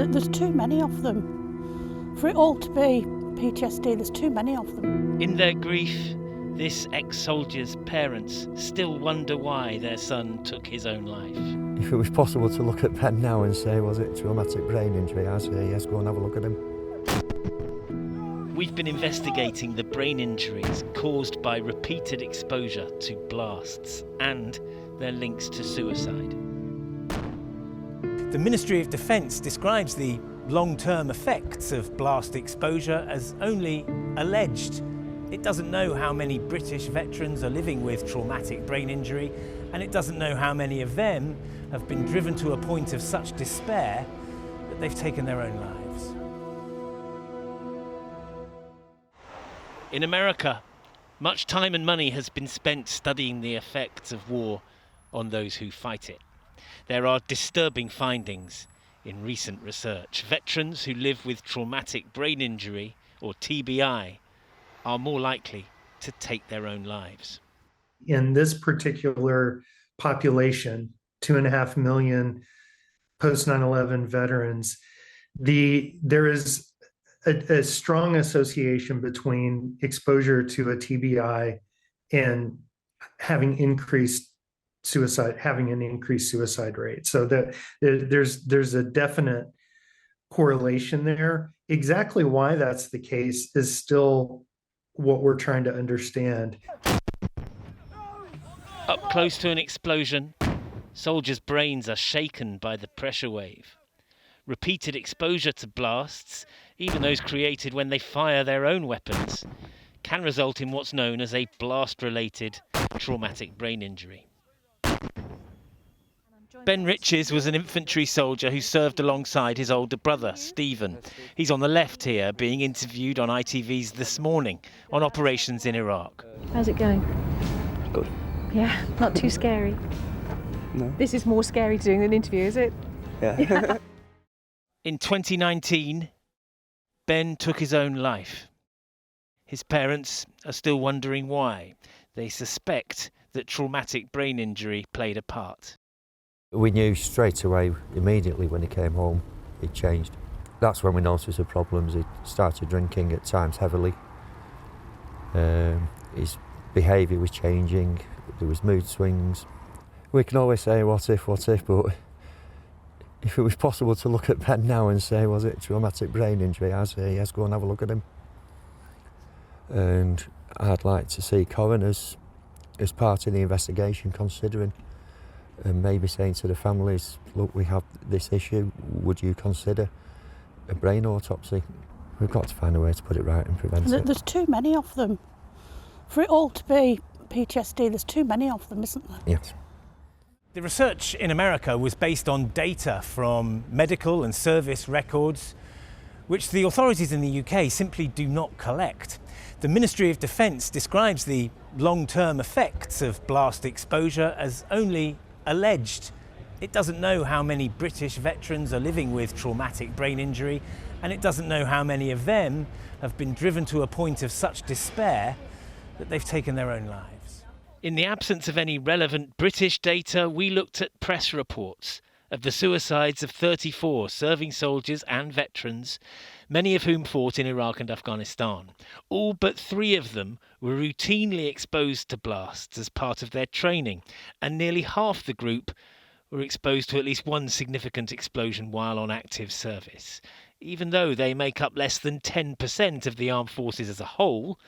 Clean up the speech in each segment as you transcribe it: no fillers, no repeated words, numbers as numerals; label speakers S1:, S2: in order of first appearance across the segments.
S1: There's too many of them. For it all to be PTSD, there's too many of them.
S2: In their grief, this ex-soldier's parents still wonder why their son took his own life.
S3: If it was possible to look at Ben now and say, was it traumatic brain injury, I'd say, yes, go and have a look at him.
S2: We've been investigating the brain injuries caused by repeated exposure to blasts and their links to suicide.
S4: The Ministry of Defence describes the long-term effects of blast exposure as only alleged. It doesn't know how many British veterans are living with traumatic brain injury, and it doesn't know how many of them have been driven to a point of such despair that they've taken their own lives.
S2: In America, much time and money has been spent studying the effects of war on those who fight it. There are disturbing findings in recent research. Veterans who live with traumatic brain injury, or TBI, are more likely to take their own lives.
S5: In this particular population, 2.5 million post 9/11 veterans, there is a strong association between exposure to a TBI and having an increased suicide rate. So that there's a definite correlation there. Exactly why that's the case is still what we're trying to understand.
S2: Up close to an explosion, soldiers' brains are shaken by the pressure wave. Repeated exposure to blasts, even those created when they fire their own weapons, can result in what's known as a blast-related traumatic brain injury. Ben Riches was an infantry soldier who served alongside his older brother, Stephen. He's on the left here, being interviewed on ITV's This Morning on operations in Iraq.
S6: How's it going?
S7: Good.
S6: Yeah, not too scary.
S7: No.
S6: This is more scary to do than an interview, is it?
S7: Yeah.
S2: In 2019, Ben took his own life. His parents are still wondering why. They suspect that traumatic brain injury played a part.
S3: We knew straight away, immediately when he came home, he'd changed. That's when we noticed the problems. He started drinking at times heavily. His behaviour was changing. There was mood swings. We can always say, what if, but if it was possible to look at Ben now and say, was it traumatic brain injury, I'd say, yes, go and have a look at him. And I'd like to see coroners as part of the investigation considering and maybe saying to the families, look, we have this issue, would you consider a brain autopsy? We've got to find a way to put it right and prevent it.
S1: There's too many of them. For it all to be PTSD, there's too many of them, isn't there?
S3: Yes.
S4: The research in America was based on data from medical and service records, which the authorities in the UK simply do not collect. The Ministry of Defence describes the long-term effects of blast exposure as only alleged. It doesn't know how many British veterans are living with traumatic brain injury, and it doesn't know how many of them have been driven to a point of such despair that they've taken their own lives.
S2: In the absence of any relevant British data, we looked at press reports of the suicides of 34 serving soldiers and veterans, many of whom fought in Iraq and Afghanistan. All but 3 of them were routinely exposed to blasts as part of their training, and nearly half the group were exposed to at least one significant explosion while on active service. Even though they make up less than 10% of the armed forces as a whole,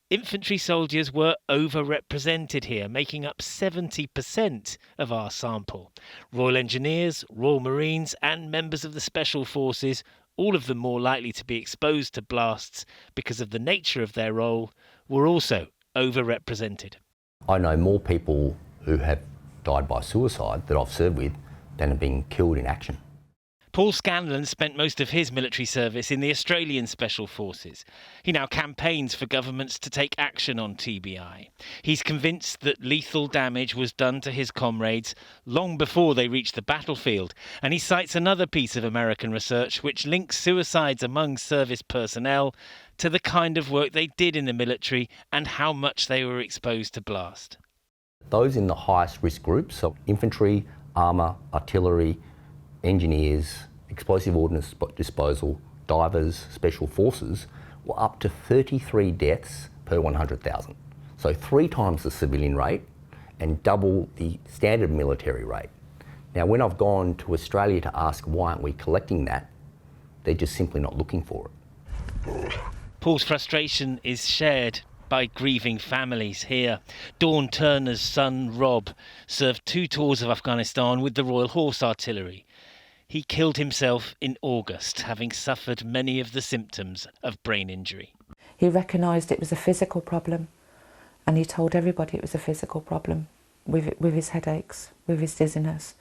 S2: infantry soldiers were overrepresented here, making up 70% of our sample. Royal Engineers, Royal Marines and members of the Special Forces, all of them more likely to be exposed to blasts because of the nature of their role, were also overrepresented.
S8: I know more people who have died by suicide that I've served with than have been killed in action.
S2: Paul Scanlon spent most of his military service in the Australian Special Forces. He now campaigns for governments to take action on TBI. He's convinced that lethal damage was done to his comrades long before they reached the battlefield, and he cites another piece of American research which links suicides among service personnel to the kind of work they did in the military and how much they were exposed to blast.
S8: Those in the highest risk groups, so infantry, armour, artillery, engineers explosive ordnance disposal, divers, special forces were up to 33 deaths per 100,000. So 3 times the civilian rate and double the standard military rate. Now, when I've gone to Australia to ask why aren't we collecting that, they're just simply not looking for it.
S2: Paul's frustration is shared by grieving families here. Dawn Turner's son, Rob, served 2 tours of Afghanistan with the Royal Horse Artillery. He killed himself in August, having suffered many of the symptoms of brain injury.
S9: He recognised it was a physical problem, and he told everybody it was a physical problem with his headaches, with his dizziness.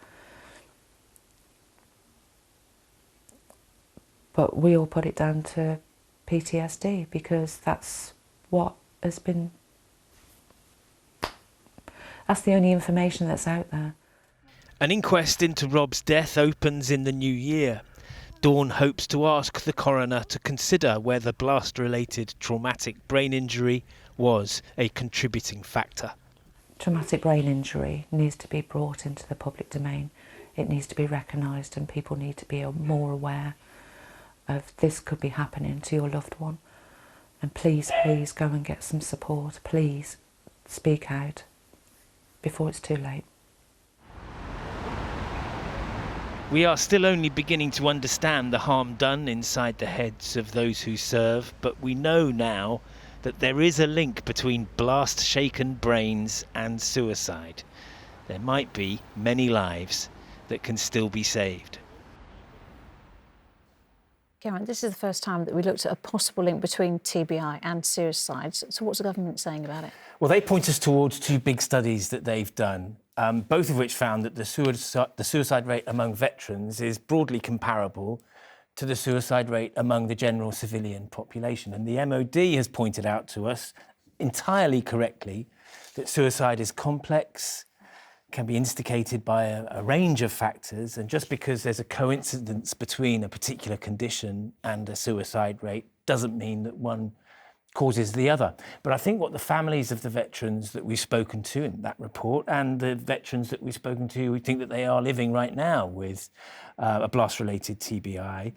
S9: But we all put it down to PTSD because that's what has been, that's the only information that's out there.
S2: An inquest into Rob's death opens in the new year. Dawn hopes to ask the coroner to consider whether blast-related traumatic brain injury was a contributing factor.
S9: Traumatic brain injury needs to be brought into the public domain. It needs to be recognised, and people need to be more aware of this could be happening to your loved one. And please, please go and get some support. Please speak out before it's too late.
S2: We are still only beginning to understand the harm done inside the heads of those who serve, but we know now that there is a link between blast-shaken brains and suicide. There might be many lives that can still be saved.
S6: Geraint, this is the first time that we looked at a possible link between TBI and suicide. So what's the government saying about it?
S4: Well, they point us towards 2 big studies that they've done, both of which found that the suicide rate among veterans is broadly comparable to the suicide rate among the general civilian population. And the MOD has pointed out to us, entirely correctly, that suicide is complex, can be instigated by a range of factors, and just because there's a coincidence between a particular condition and a suicide rate doesn't mean that one causes the other. But I think what the families of the veterans that we've spoken to in that report, and the veterans that we've spoken to, we think that they are living right now with a blast-related TBI,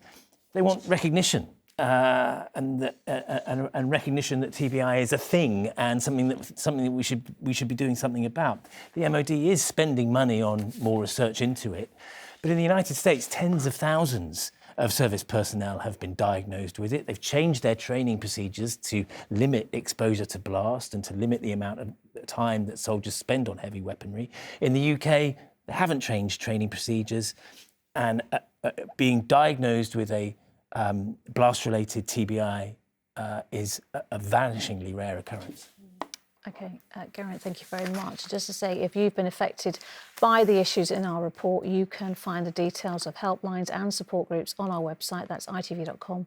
S4: they want recognition. And recognition that TBI is a thing and something that we should be doing something about. The MOD is spending money on more research into it, but in the United States, tens of thousands of service personnel have been diagnosed with it. They've changed their training procedures to limit exposure to blast and to limit the amount of time that soldiers spend on heavy weaponry. In the UK, they haven't changed training procedures, and being diagnosed with a blast-related TBI is a vanishingly rare occurrence.
S6: OK, Geraint, thank you very much. Just to say, if you've been affected by the issues in our report, you can find the details of helplines and support groups on our website. That's itv.com/news.